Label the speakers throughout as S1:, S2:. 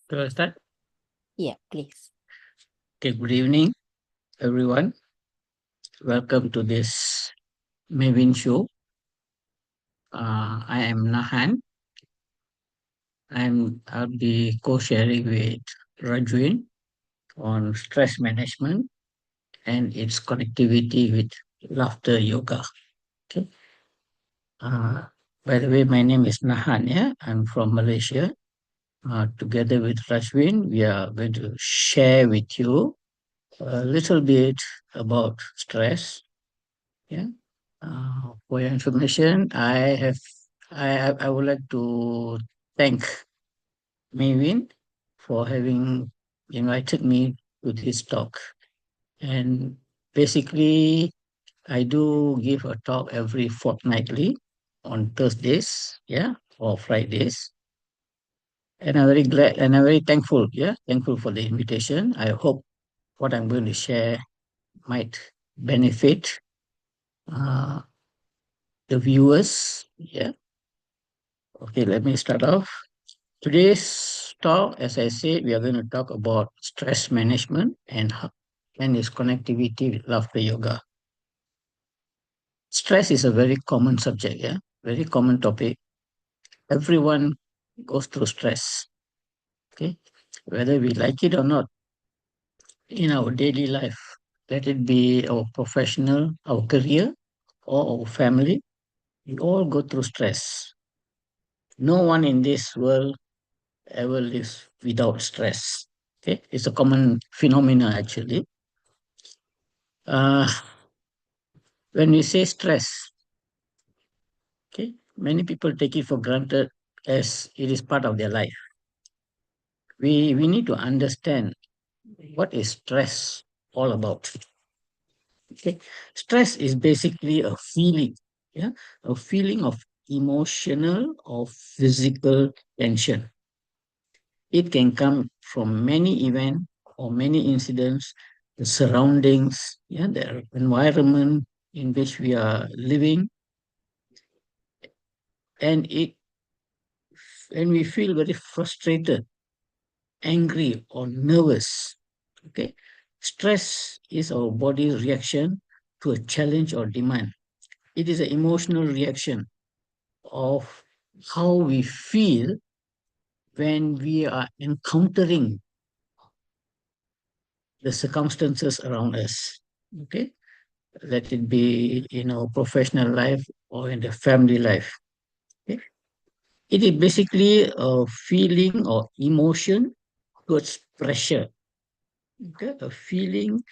S1: Do I start?
S2: Yeah, please.
S1: Okay, good evening, everyone. Welcome to this Mavin show. I am Nahan. I'll be co-sharing with Rajvin on stress management and its connectivity with laughter yoga. Okay. Uh, by the way, my name is Nahan. Yeah, I'm from Malaysia. Together with Rajvin, we are going to share with you a little bit about stress. Yeah. For your information, I would like to thank Mavin for having invited me to this talk. And basically, I do give a talk every fortnightly on Thursdays, yeah, or Fridays. And I'm very glad and I'm very thankful, yeah, thankful for the invitation. I hope what I'm going to share might benefit uh, the viewers, yeah. Okay, let me start off. Today's talk, as I said, we are going to talk about stress management and its connectivity with laughter yoga. Stress is a very common subject, yeah, very common topic. Everyone goes through stress, okay, whether we like it or not in our daily life. Let it be our professional, our career, or our family. We all go through stress. No one in this world ever lives without stress. Okay, it's a common phenomenon actually. Uh, when we say stress, okay, many people take it for granted as it is part of their life. We need to understand what is stress all about. Okay, stress is basically a feeling, yeah, a feeling of emotional or physical tension. It can come from many events or many incidents, the surroundings, yeah, the environment in which we are living, and we feel very frustrated, angry, or nervous. Okay, stress is our body's reaction to a challenge or demand. It is an emotional reaction of how we feel when we are encountering the circumstances around us. Okay, let it be in our professional life or in the family life. Okay? It is basically a feeling or emotion towards pressure. Okay? A feeling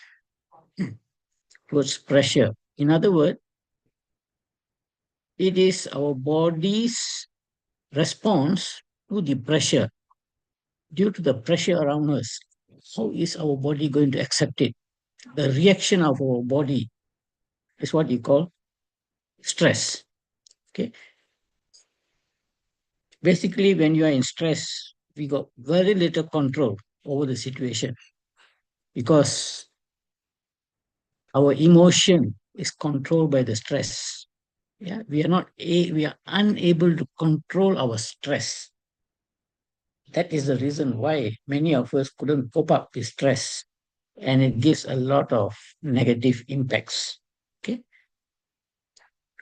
S1: towards pressure. In other words, it is our body's response to the pressure due to the pressure around us. How is our body going to accept it? The reaction of our body is what you call stress. Okay. Basically, when you are in stress, we got very little control over the situation because our emotion is controlled by the stress. Yeah, we are unable to control our stress. That is the reason why many of us couldn't cope up with stress, and it gives a lot of negative impacts. Okay,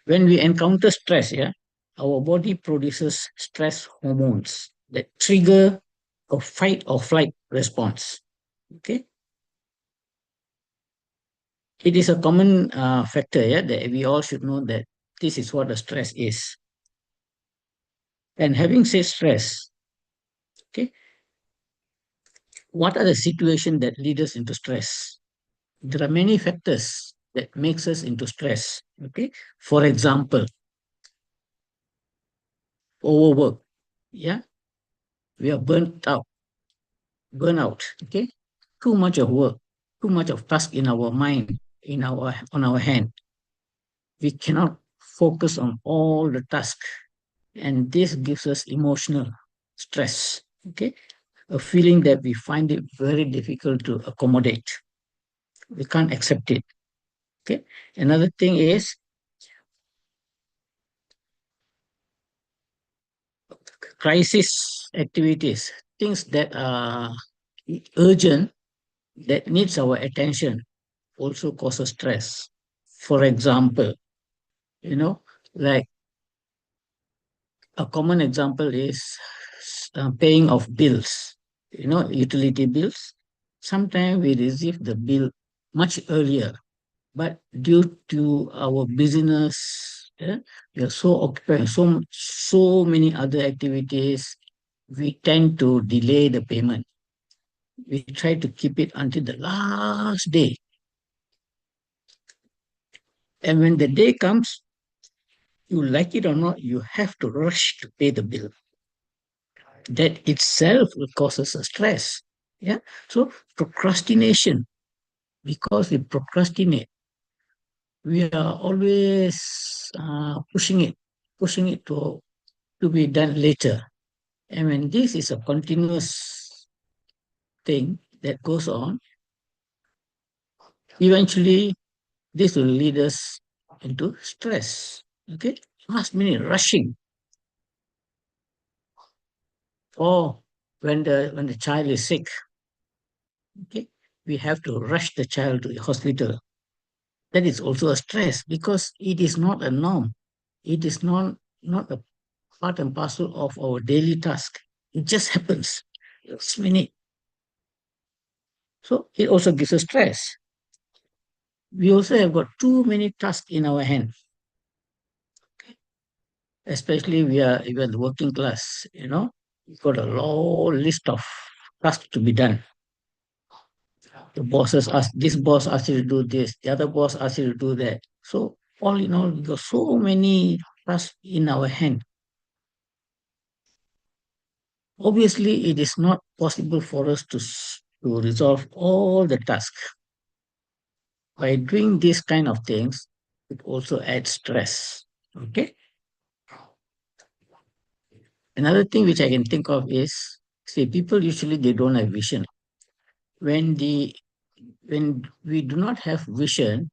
S1: when we encounter stress, yeah, our body produces stress hormones that trigger a fight or flight response. Okay, it is a common factor, yeah, that we all should know that this is what the stress is. And having said stress, okay, what are the situations that lead us into stress? There are many factors that makes us into stress. Okay, for example, overwork. Yeah, we are burnt out. Okay, too much of work, too much of task in our mind, in our on our hand. We cannot focus on all the tasks, and this gives us emotional stress. Okay, a feeling that we find it very difficult to accommodate. We can't accept it. Okay. Another thing is crisis activities, things that are urgent, that needs our attention, also causes stress. For example, you know, like a common example is paying of bills, utility bills. Sometimes we receive the bill much earlier, but due to our business, we are so occupied, so many other activities, we tend to delay the payment. We try to keep it until the last day. And when the day comes, you like it or not, you have to rush to pay the bill. That itself will causes a stress. Yeah. So procrastination, because we procrastinate, we are always pushing it to be done later. And when this is a continuous thing that goes on, eventually this will lead us into stress. Okay. Last minute rushing. Or when the child is sick, okay, we have to rush the child to the hospital. That is also a stress because it is not a norm. It is not a part and parcel of our daily task. It just happens. Last minute. So it also gives us stress. We also have got too many tasks in our hand, especially we are the working class, We've got a long list of tasks to be done. The bosses ask this boss asks you to do this, the other boss asks you to do that. So all in all, we got so many tasks in our hand. Obviously, it is not possible for us to resolve all the tasks. By doing these kind of things, it also adds stress. Okay. Another thing which I can think of is, see, people usually they don't have vision. When the when we do not have vision,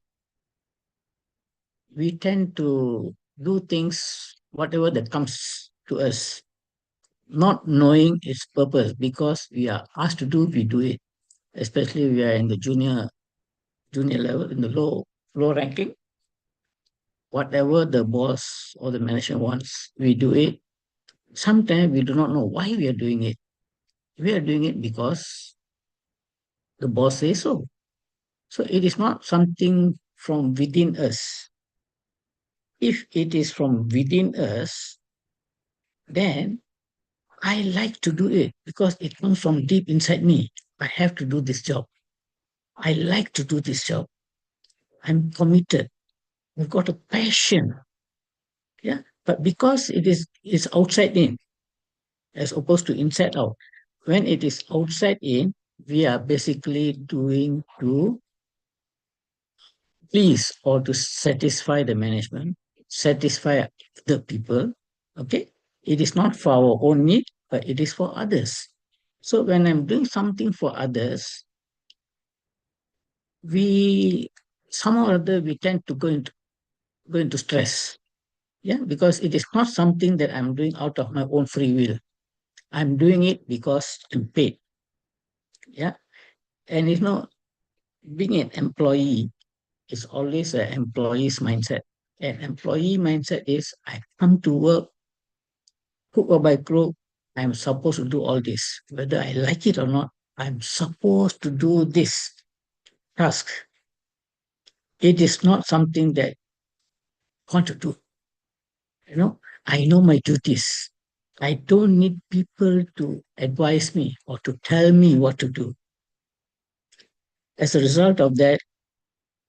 S1: we tend to do things whatever that comes to us, not knowing its purpose because we are asked to do, we do it. Especially we are in the junior level, in the low ranking, whatever the boss or the manager wants, we do it. Sometimes we do not know why we are doing it. We are doing it because the boss says so. So it is not something from within us. If it is from within us, then I like to do it because it comes from deep inside me. I have to do this job. I like to do this job. I'm committed. I've got a passion. Yeah. But because it's outside in as opposed to inside out. When it is outside in, we are basically doing to please or to satisfy the management, satisfy the people. Okay. It is not for our own need, but it is for others. So when I'm doing something for others, we somehow or other we tend to go into stress. Yeah, because it is not something that I'm doing out of my own free will. I'm doing it because I'm paid. Yeah. And being an employee is always an employee's mindset. An employee mindset is I come to work, hook or by crook, I'm supposed to do all this. Whether I like it or not, I'm supposed to do this task. It is not something that I want to do. I know my duties. I don't need people to advise me or to tell me what to do. As a result of that,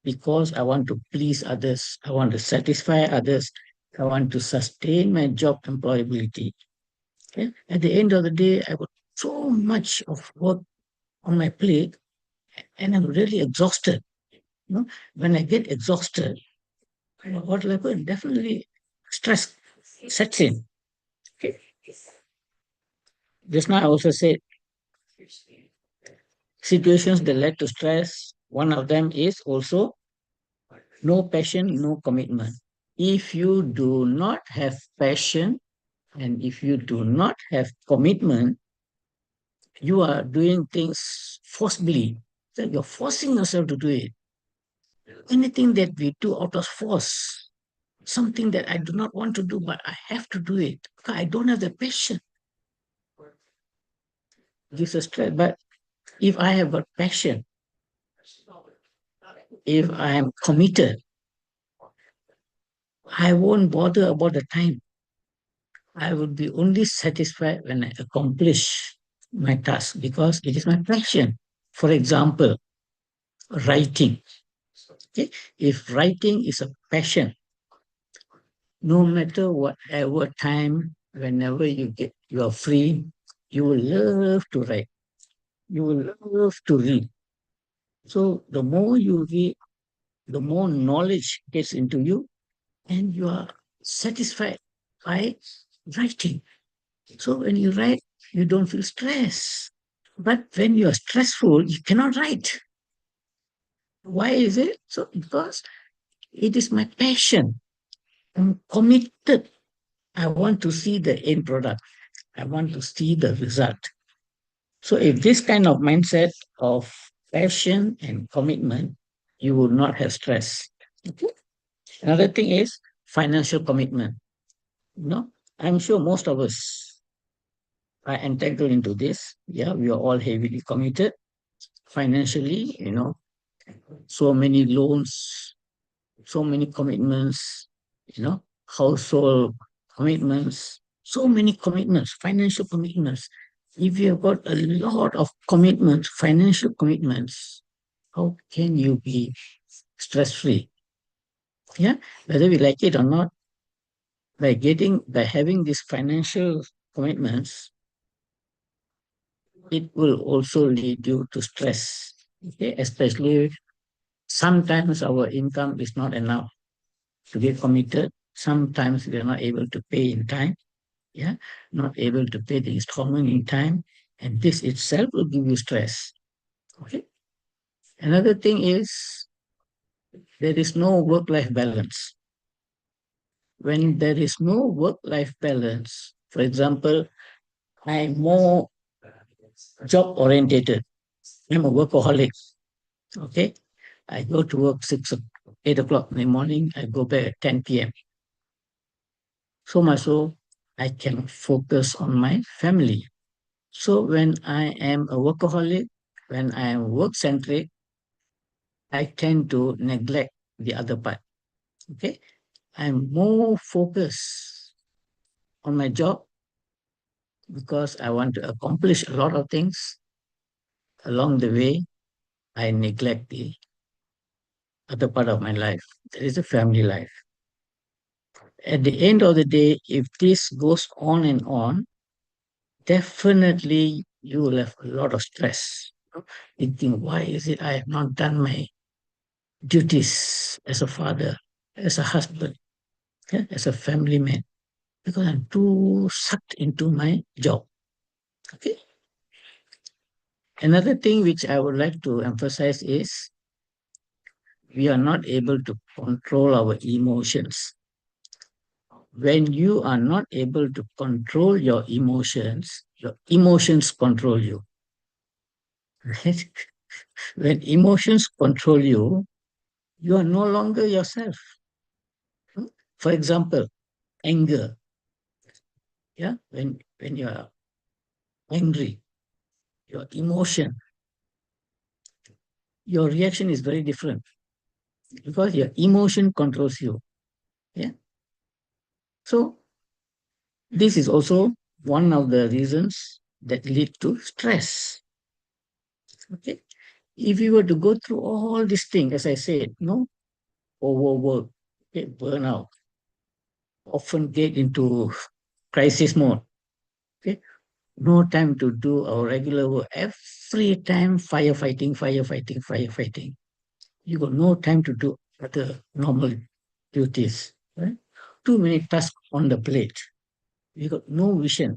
S1: because I want to please others, I want to satisfy others, I want to sustain my job employability. Okay? At the end of the day, I got so much of work on my plate and I'm really exhausted. When I get exhausted, what will happen? Definitely stress sets in. Okay? Just now I also said situations that led to stress. One of them is also no passion, no commitment. If you do not have passion, And if you do not have commitment, you are doing things forcibly. So you're forcing yourself to do it. Anything that we do out of force, something that I do not want to do, but I have to do it because I don't have the passion, gives us stress. But if I have a passion, if I am committed, I won't bother about the time. I would be only satisfied when I accomplish my task because it is my passion. For example, writing. Okay? If writing is a passion, no matter whatever time, whenever you are free, you will love to write. You will love to read. So the more you read, the more knowledge gets into you, and you are satisfied by writing. So when you write, you don't feel stress. But when you are stressful, you cannot write. Why is it? So because it is my passion. I'm committed. I want to see the end product. I want to see the result. So if this kind of mindset of passion and commitment, you will not have stress. Okay? Another thing is financial commitment. You know, I'm sure most of us are entangled into this. Yeah, we are all heavily committed financially, so many loans, so many commitments, household commitments, so many commitments, financial commitments. If you have got a lot of commitments, financial commitments, how can you be stress free? Yeah, whether we like it or not, by having these financial commitments, it will also lead you to stress. Okay, especially sometimes our income is not enough to get committed. Sometimes we are not able to pay in time. Yeah, not able to pay the installment in time, and this itself will give you stress. Okay. Another thing is there is no work-life balance. When there is no work-life balance, for example, I'm more job orientated. I'm a workaholic. Okay. I go to work 8 o'clock in the morning. I go back at 10 p.m. So much so I can focus on my family. So when I am a workaholic, when I am work centric, I tend to neglect the other part. Okay. I'm more focused on my job because I want to accomplish a lot of things. Along the way, I neglect the other part of my life. That is the family life. At the end of the day, if this goes on and on, definitely you will have a lot of stress. Thinking, why is it I have not done my duties as a father, as a husband, yeah, as a family man? Because I'm too sucked into my job. Okay. Another thing which I would like to emphasize is we are not able to control our emotions. When you are not able to control your emotions control you. Right? When emotions control you, you are no longer yourself. For example, anger. Yeah, when you are angry, your emotion, your reaction is very different because your emotion controls you. Yeah. So this is also one of the reasons that lead to stress. Okay. If you were to go through all these things, as I said, overwork, okay, burnout, often get into crisis mode. Okay. No time to do our regular work. Every time firefighting, firefighting, firefighting. You got no time to do other normal duties. Right? Too many tasks on the plate. You got no vision.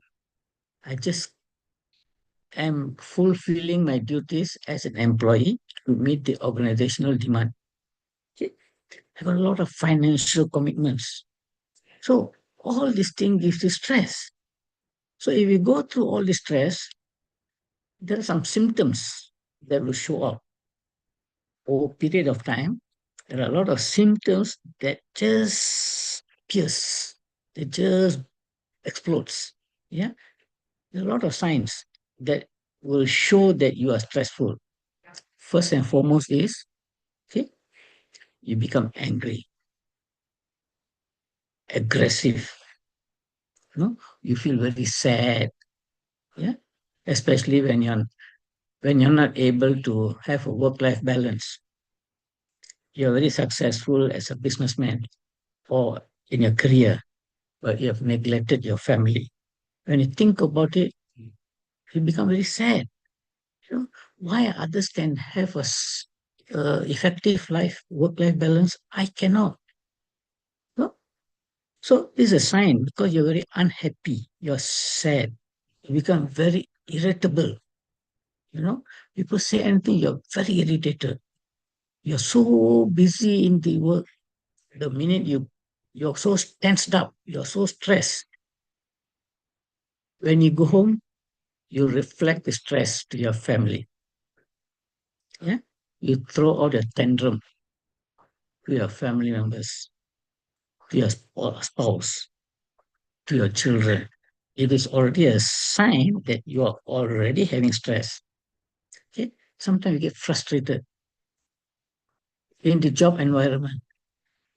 S1: I just am fulfilling my duties as an employee to meet the organizational demand. Okay? I got a lot of financial commitments. So all this thing gives you stress. So if you go through all this stress, there are some symptoms that will show up over a period of time. There are a lot of symptoms that just pierce, they just explodes. Yeah, there are a lot of signs that will show that you are stressful. First and foremost is, okay, you become angry, aggressive. No, you feel very sad. Yeah, especially when you're not able to have a work-life balance. You're very successful as a businessman or in your career, but you have neglected your family. When you think about it, you become very sad. You know, why others can have effective work-life balance? I cannot. No? So this is a sign because you're very unhappy. You're sad. You become very irritable. You know, people say anything, you're very irritated. You're so busy in the work. The minute you're so tensed up, you're so stressed. When you go home, you reflect the stress to your family. Yeah, you throw out a tantrum to your family members, to your spouse, to your children. It is already a sign that you are already having stress. Okay, sometimes you get frustrated in the job environment.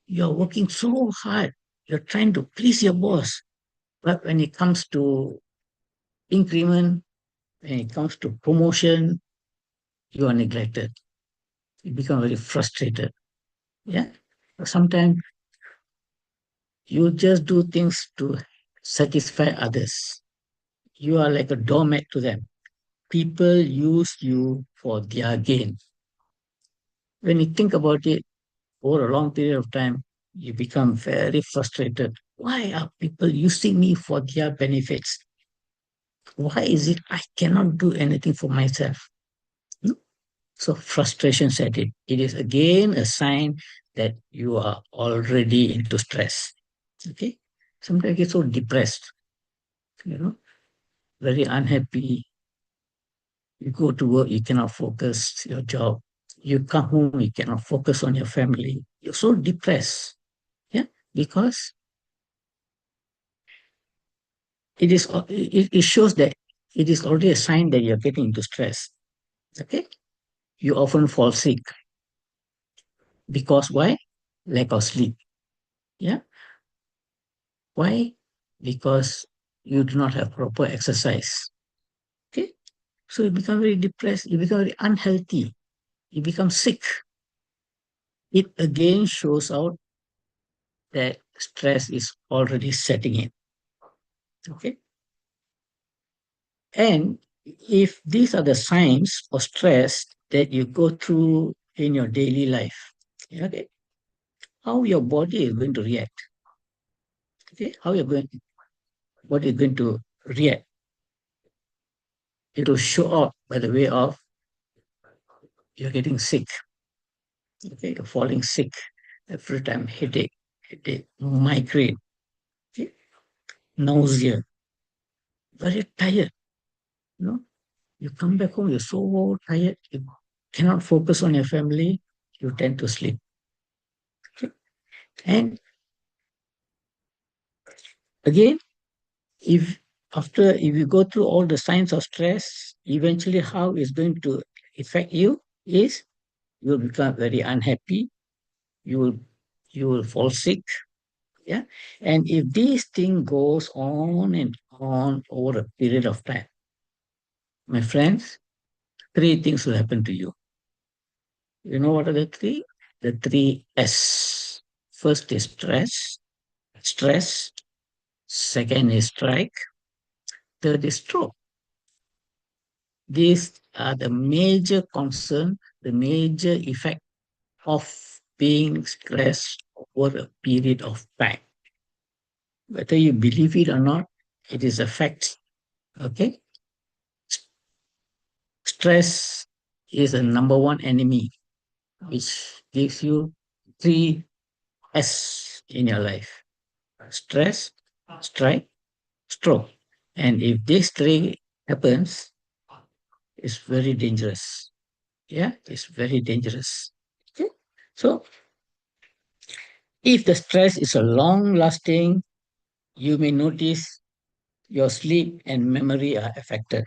S1: You're working so hard. You're trying to please your boss, but when it comes to increment, when it comes to promotion, you are neglected. You become very frustrated. Yeah. Sometimes you just do things to satisfy others. You are like a doormat to them. People use you for their gain. When you think about it over a long period of time, you become very frustrated. Why are people using me for their benefits? Why is it I cannot do anything for myself? No. So frustration set in. It is again a sign that you are already into stress. Okay. Sometimes you get so depressed, you know, very unhappy. You go to work, you cannot focus your job. You come home, you cannot focus on your family. You're so depressed. Yeah. Because it shows that it is already a sign that you're getting into stress. Okay. You often fall sick because why? Lack of sleep. Yeah. Why? Because you do not have proper exercise. Okay. So you become very depressed, you become very unhealthy, you become sick. It again shows out that stress is already setting in. Okay. And if these are the signs of stress that you go through in your daily life, okay, how your body is going to react. Okay, how your body is going to react. It will show up by the way of you're getting sick. Okay, you're falling sick every time, headache, migraine, okay, nausea, very tired. You know, you come back home, you're so tired, you cannot focus on your family, you tend to sleep. Okay? And again, if if you go through all the signs of stress, eventually how it's going to affect you is you will become very unhappy, you will you will fall sick. Yeah. And if this thing goes on and on over a period of time, my friends, three things will happen to you. You know what are the three? The three S. First is stress. Second is strike. Third is stroke. These are the major concern, the major effect of being stressed over a period of time. Whether you believe it or not, it is a fact. Okay? Stress is the number one enemy, which gives you three S in your life: stress, strike, stroke. And if this three happens, it's very dangerous. Yeah, it's very dangerous. Okay. So if the stress is a long lasting, you may notice your sleep and memory are affected.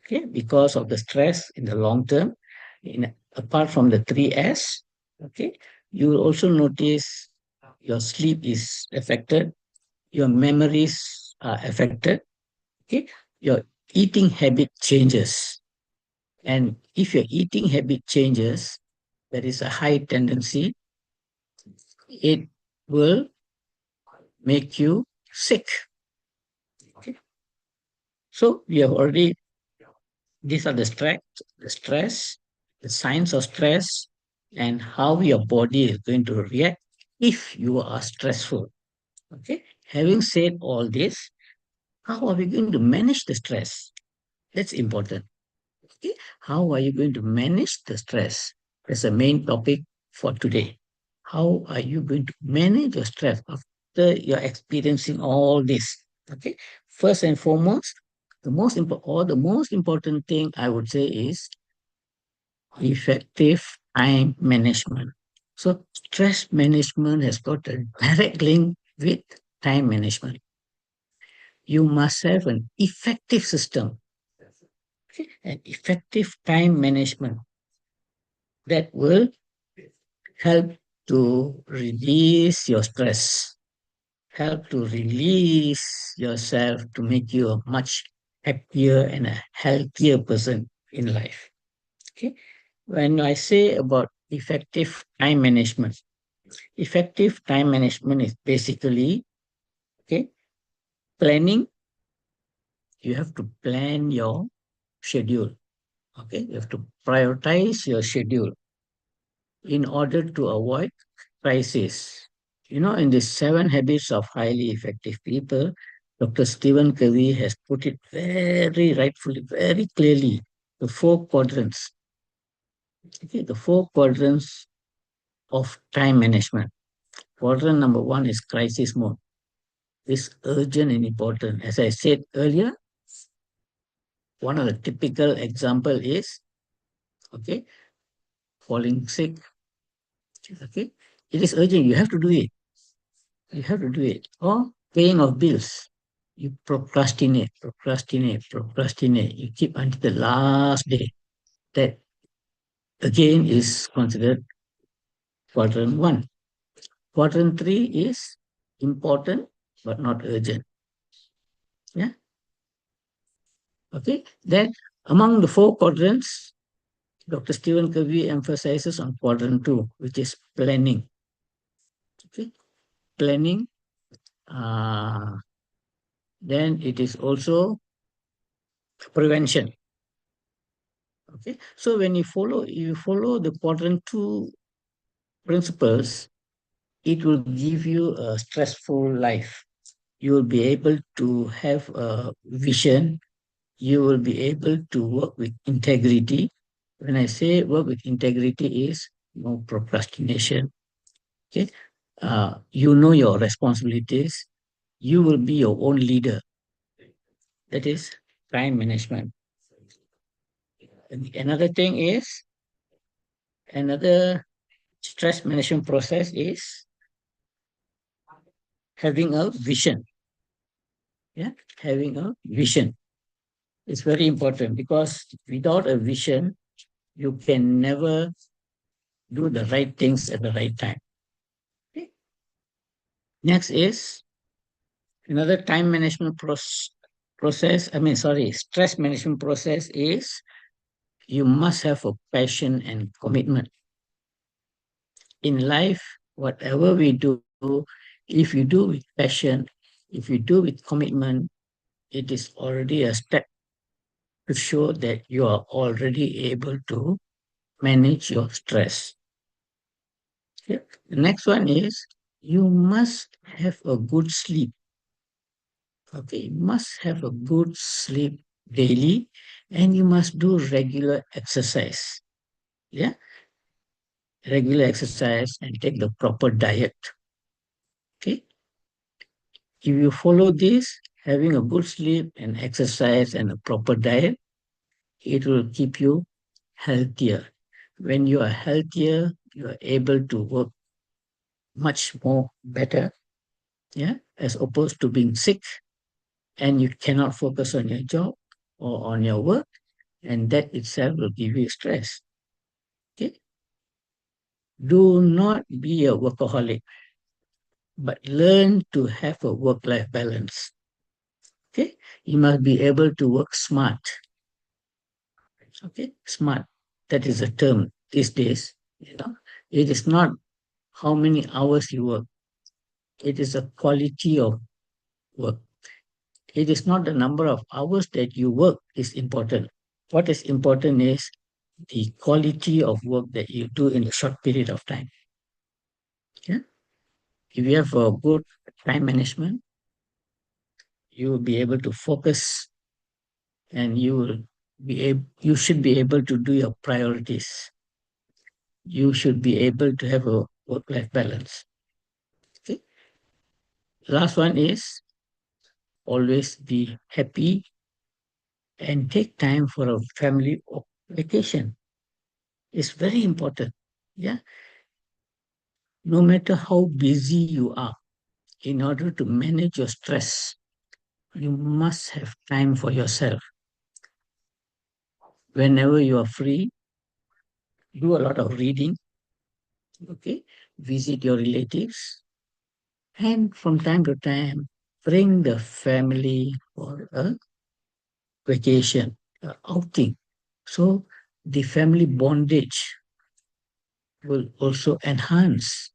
S1: Okay, because of the stress in the long term, apart from the 3S, okay, you will also notice your sleep is affected, your memories are affected, okay, your eating habit changes. And if your eating habit changes, there is a high tendency it will make you sick. Okay. So we have already, these are the stress, the signs of stress, and how your body is going to react if you are stressful. Okay. Having said all this, how are we going to manage the stress? That's important. Okay. How are you going to manage the stress? That's the main topic for today. How are you going to manage your stress after you're experiencing all this? Okay. First and foremost, the most important thing I would say is effective time management. So stress management has got a direct link with time management. You must have an effective system, okay, an effective time management that will help to release your stress, help to release yourself to make you a much happier and a healthier person in life. Okay. When I say about effective time management is basically, okay, planning. You have to plan your schedule. Okay. You have to prioritize your schedule in order to avoid crisis. You know, in the 7 habits of highly effective people, Dr. Stephen Covey has put it very rightfully, very clearly. The 4 quadrants, okay, the 4 quadrants of time management. Quadrant number 1 is crisis mode. It's urgent and important. As I said earlier, one of the typical example is, okay, falling sick. Okay, it is urgent. You have to do it. You have to do it. Or paying of bills. You procrastinate. You keep until the last day. That again is considered quadrant 1. Quadrant 3 is important but not urgent. Yeah. Okay. Then among the 4 quadrants, Dr. Stephen Covey emphasizes on quadrant 2, which is planning. Okay. Planning. Uh, then it is also prevention. Okay. So when you follow the quadrant 2 principles, it will give you a stressful life. You will be able to have a vision. You will be able to work with integrity. When I say work with integrity is no procrastination. Okay. You know your responsibilities. You will be your own leader. That is time management. And another thing is, another stress management process is having a vision. Yeah, having a vision. It's very important because without a vision, you can never do the right things at the right time. Okay. Next is another time management stress management process is you must have a passion and commitment. In life, whatever we do, if you do with passion, if you do with commitment, it is already a step to show that you are already able to manage your stress. Okay. The next one is you must have a good sleep. Okay, you must have a good sleep daily and you must do regular exercise. Yeah, regular exercise and take the proper diet. Okay, If you follow this, having a good sleep and exercise and a proper diet, it will keep you healthier. When you are healthier, you are able to work much more better, yeah, as opposed to being sick and you cannot focus on your job or on your work, and that itself will give you stress. Okay? Do not be a workaholic, but learn to have a work-life balance. Okay? You must be able to work smart. Okay? Smart. That is a term these days. It is not how many hours you work. It is the quality of work. It is not the number of hours that you work is important. What is important is the quality of work that you do in a short period of time. Yeah? If you have a good time management, you will be able to focus and you should be able to do your priorities. You should be able to have a work-life balance. Okay? Last one is always be happy and take time for a family vacation. It's very important. Yeah. No matter how busy you are, in order to manage your stress, you must have time for yourself. Whenever you are free, do a lot of reading, okay? Visit your relatives, and from time to time, bring the family for a vacation, outing. So the family bondage will also enhance.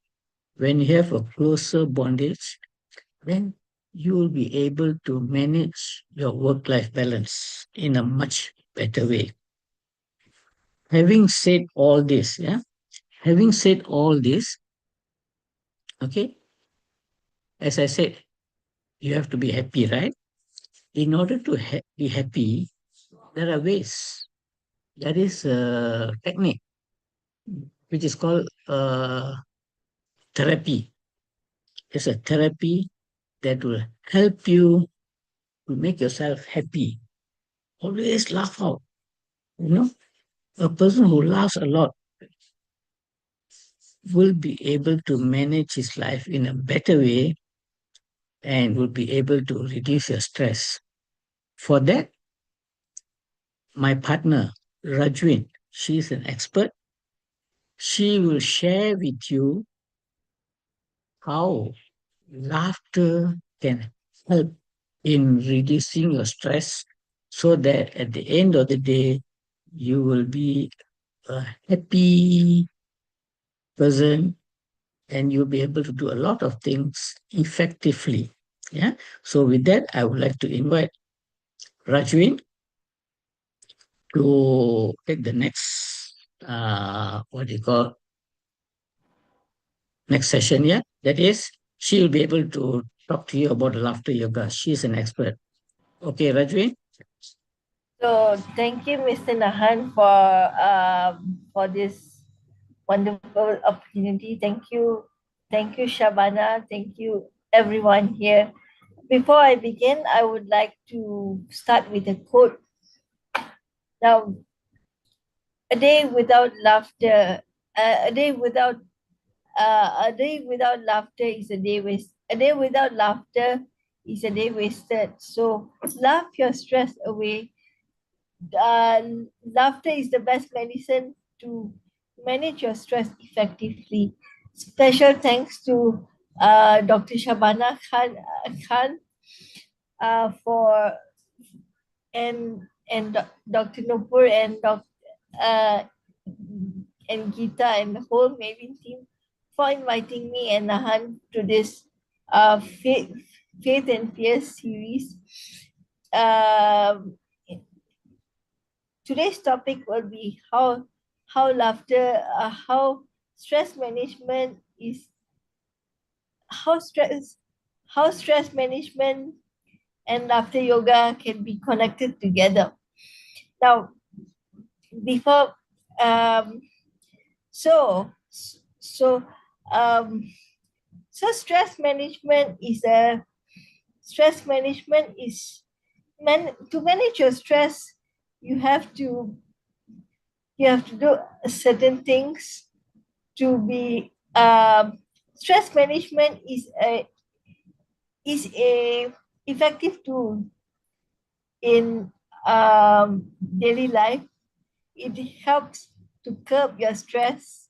S1: When you have a closer bondage, then you will be able to manage your work-life balance in a much better way. Having said all this, yeah, having said all this, okay, as I said, you have to be happy, right? In order to be happy, there are ways. There is a technique which is called therapy. It's a therapy that will help you to make yourself happy. Always laugh out. You know, a person who laughs a lot will be able to manage his life in a better way and will be able to reduce your stress. For that, my partner, Rajwin, she is an expert. She will share with you how laughter can help in reducing your stress so that at the end of the day, you will be a happy person and you'll be able to do a lot of things effectively. Yeah. So with that, I would like to invite Rajwin to take the next what do you call next session. Yeah. That is, she will be able to talk to you about laughter yoga. She's an expert. Okay, Rajwin.
S3: So thank you, Mr. Nahan, for this wonderful opportunity. Thank you, Shabana. Thank you, everyone here. Before I begin, I would like to start with a quote. Now, a day without laughter, a day without laughter is a day waste. A day without laughter is a day wasted. So laugh your stress away. uh, Laughter is the best medicine to manage your stress effectively. Special thanks to Dr. Shabana Khan for Dr. Nupur uh, and Geeta and the whole Mavin team for inviting me and Nahan to this Faith and Fear series. Um, Today's topic will be how stress management is how stress how stress management and laughter yoga can be connected together. Now, before um, so so um, so stress management is a stress management is to manage your stress, you have to do certain things to be stress management is a effective tool in daily life. It helps to curb your stress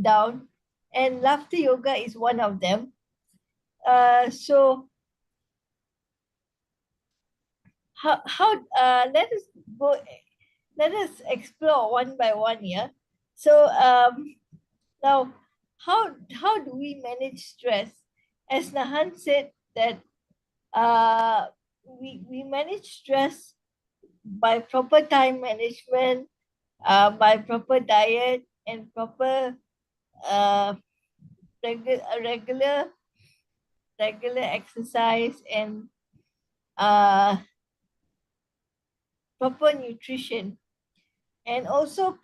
S3: down, and laughter yoga is one of them. So how let us explore one by one here. So now how do we manage stress? As Nahan said that we manage stress by proper time management, by proper diet and proper uh, regular exercise and uh, proper nutrition, and also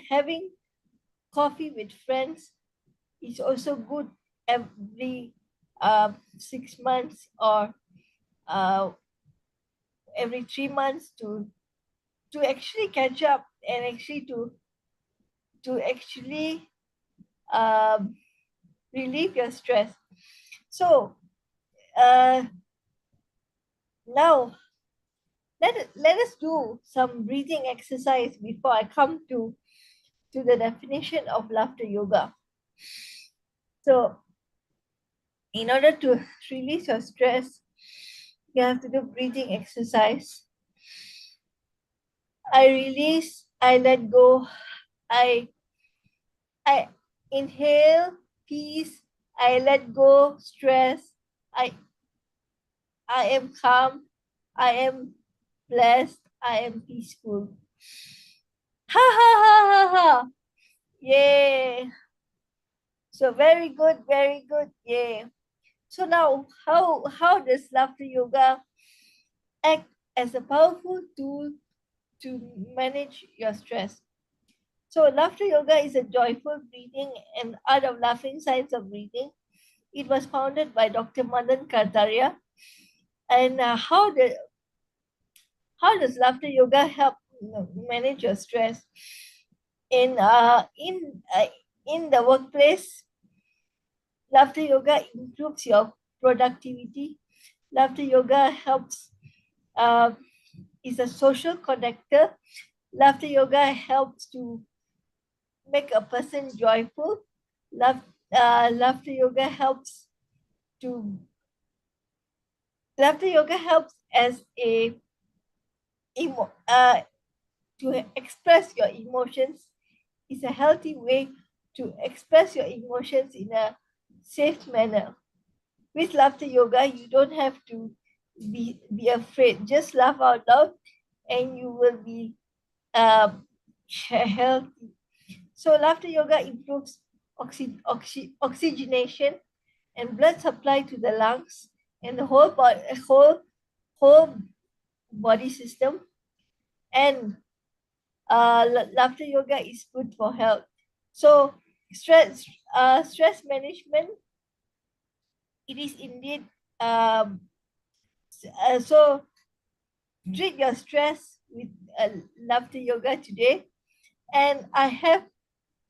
S3: having coffee with friends is also good every 6 months or uh, every 3 months to actually catch up and actually to actually um, relieve your stress. So now let us do some breathing exercise before I come to the definition of laughter yoga. So in order to release your stress, you have to do breathing exercise. I release, I let go, I inhale peace, I let go stress, I am calm, I am blessed, I am peaceful. Ha ha ha ha ha. Yay. So very good, very good. Yay. So now how does laughter yoga act as a powerful tool to manage your stress? So laughter yoga is a joyful breathing and art of laughing science of breathing. It was founded by Dr. Madan Kartarya. And how does laughter yoga help manage your stress? In the workplace, laughter yoga improves your productivity. Laughter yoga helps uh, is a social connector. Laughter yoga helps to make a person joyful. Laughter yoga helps to laughter yoga helps as a to express your emotions. Is a healthy way to express your emotions in a safe manner. With laughter yoga, you don't have to be afraid. Just laugh out loud, and you will be healthy. So laughter yoga improves oxygenation and blood supply to the lungs and the whole body system. And laughter yoga is good for health. So stress management, it is indeed so treat your stress with laughter yoga today. And I have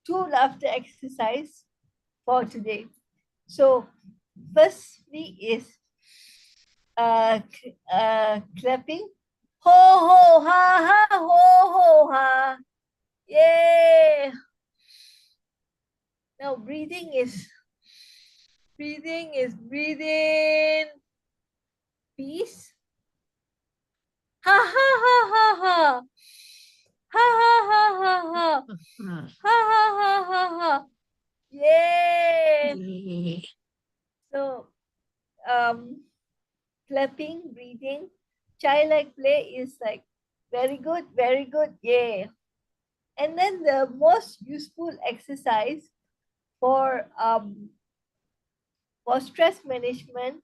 S3: 2 laughter exercise for today. So firstly is clapping. Ho ho ha ha ho ho ha. Yay! Now breathing breathe in peace. Ha ha ha ha ha. Ha ha ha ha ha. Ha ha ha ha ha. Yay! So clapping, breathing, childlike play is like very good, yay. And then the most useful exercise for stress management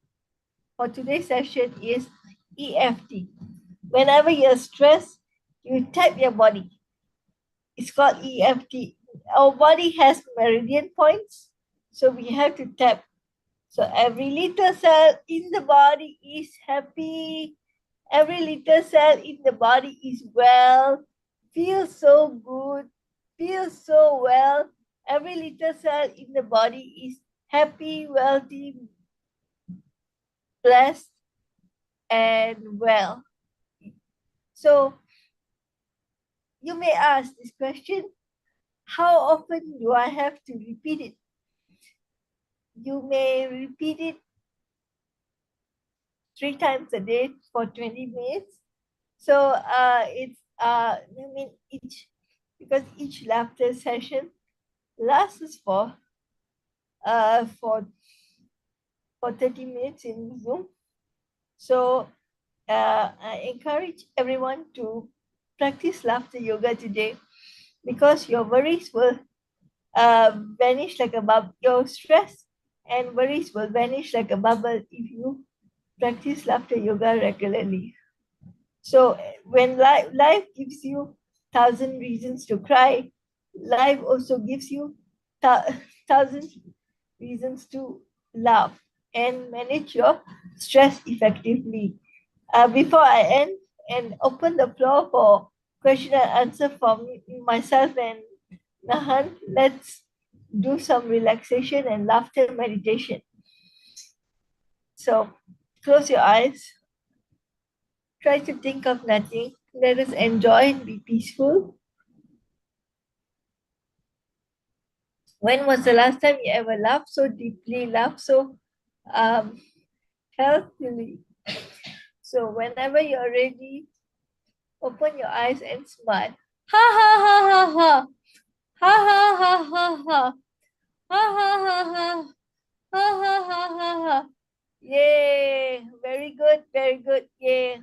S3: for today's session is EFT. Whenever you're stressed, you tap your body. It's called EFT. Our body has meridian points, so we have to tap. So every little cell in the body is happy. Every little cell in the body is well, feels so good, feels so well. Every little cell in the body is happy, wealthy, blessed, and well. So you may ask this question, how often do I have to repeat it? You may repeat it 3 times a day for 20 minutes. So because each laughter session lasts uh, for for 30 minutes in Zoom. So I encourage everyone to practice laughter yoga today because your worries will vanish like a bubble. Your stress and worries will vanish like a bubble if you practice laughter yoga regularly. So when life gives you 1,000 reasons to cry, life also gives you 1,000 reasons to laugh and manage your stress effectively. Before I end and open the floor for question and answer from myself and Nahan, let's do some relaxation and laughter meditation. So close your eyes. Try to think of nothing. Let us enjoy and be peaceful. When was the last time you ever laughed so deeply, laughed so um, healthily? So whenever you're ready, open your eyes and smile. Ha ha ha ha ha. Ha ha ha ha ha. Ha ha ha ha. Ha ha ha ha ha. Yay! Very good, very good. Yay!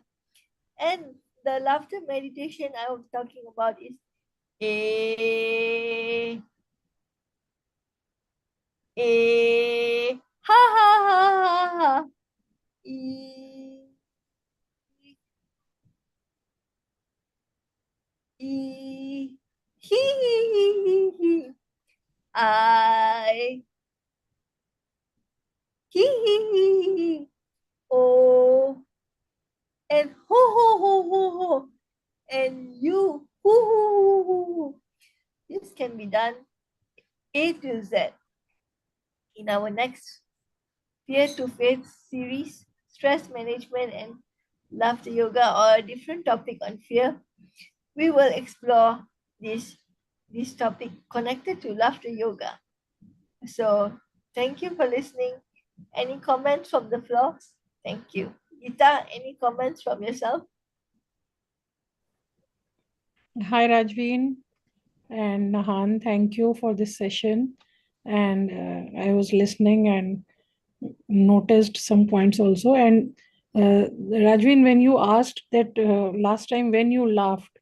S3: And the laughter meditation I was talking about is a ha ha ha ha ha e e he I he oh and ho and you hoo. This can be done A to Z in our next fear to faith series, stress management and laughter yoga, or a different topic on fear. We will explore this topic connected to laughter yoga. So thank you for listening. Any comments from the floor? Thank you. Gita, any comments from yourself?
S4: Hi, Rajvin and Nahan. Thank you for this session. And I was listening and noticed some points also. And Rajvin, when you asked that last time when you laughed,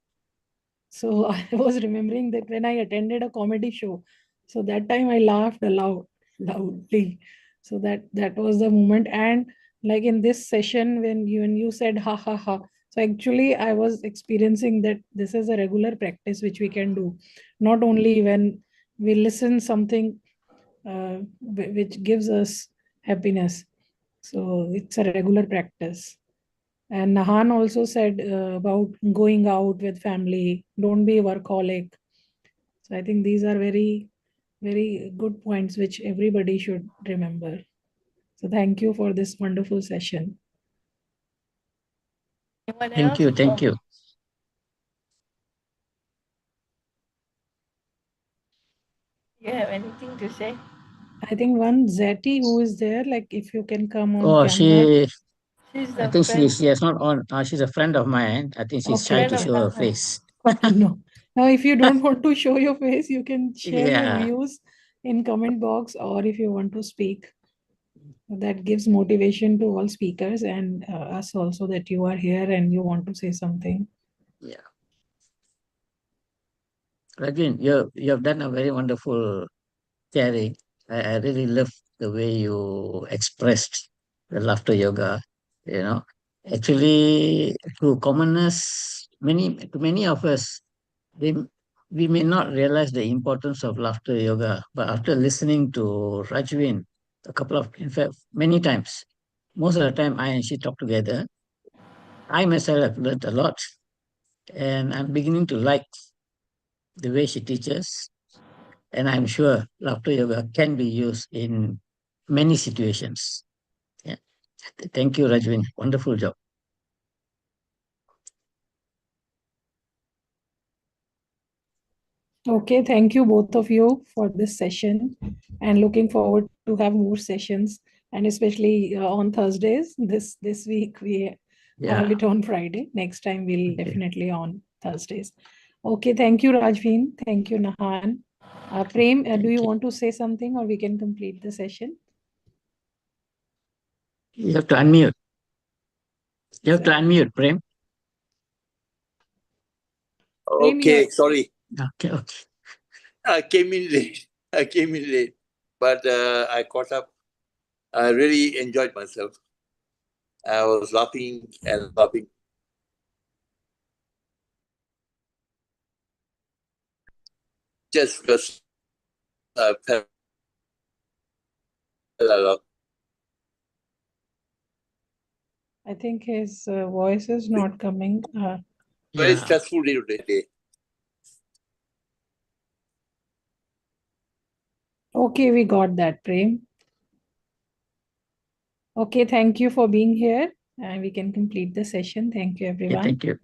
S4: so I was remembering that when I attended a comedy show, so that time I laughed loudly. So that was the moment. And like in this session, when you said ha ha ha, so actually I was experiencing that this is a regular practice which we can do, not only when we listen something which gives us happiness. So it's a regular practice. And Nahan also said about going out with family, don't be workaholic. So I think these are very, very good points which everybody should remember. So thank you for this wonderful session.
S3: Anyone
S1: Thank
S3: else?
S1: you. Thank you.
S3: You have anything to say?
S4: I think one Zeti who is there, like if you can come on
S1: Oh,
S4: camera.
S3: She's
S1: I
S3: the
S1: think
S3: friend.
S1: she has not on. She's a friend of mine. I think she's shy
S4: Okay,
S3: Friend
S1: to
S3: of
S4: okay.
S1: show her
S3: Nahan.
S1: face.
S4: No. Now, if you don't want to show your face, you can share your
S1: Yeah.
S4: views in comment box, or if you want to speak. That gives motivation to all speakers and us also, that you are here and you want to say something.
S1: Yeah. Rajin, you have done a very wonderful sharing. I really love the way you expressed the laughter yoga. You know, actually, to commoners, many of us, they, we may not realize the importance of laughter yoga, but after listening to Rajvin, in fact, many times. Most of the time, I and she talk together. I myself have learned a lot, and I'm beginning to like the way she teaches. And I'm sure laughter yoga can be used in many situations. Yeah. Thank you, Rajvin. Wonderful job.
S4: Okay, thank you both of you for this session and looking forward to have more sessions and especially on Thursdays. This week we
S1: Yeah.
S4: have it on Friday. Next time we'll
S1: Okay.
S4: definitely on Thursdays. Okay, thank you, Rajveen. Thank you, Nahan. Prem, do you
S1: you.
S4: want to say something or we can complete the session?
S1: You have to unmute. You have to unmute, Prem.
S4: Prem,
S5: Okay,
S4: you're-
S5: sorry.
S1: Okay, okay.
S5: I came in late. But I caught up. I really enjoyed myself. I was laughing and laughing. Just because I felt a lot.
S4: I think his voice is not coming.
S5: Very
S1: Yeah.
S5: stressful day today.
S4: Okay, we got that, Prem. Okay, thank you for being here and we can complete the session. Thank you,
S1: Yeah,
S4: everyone.
S1: thank you.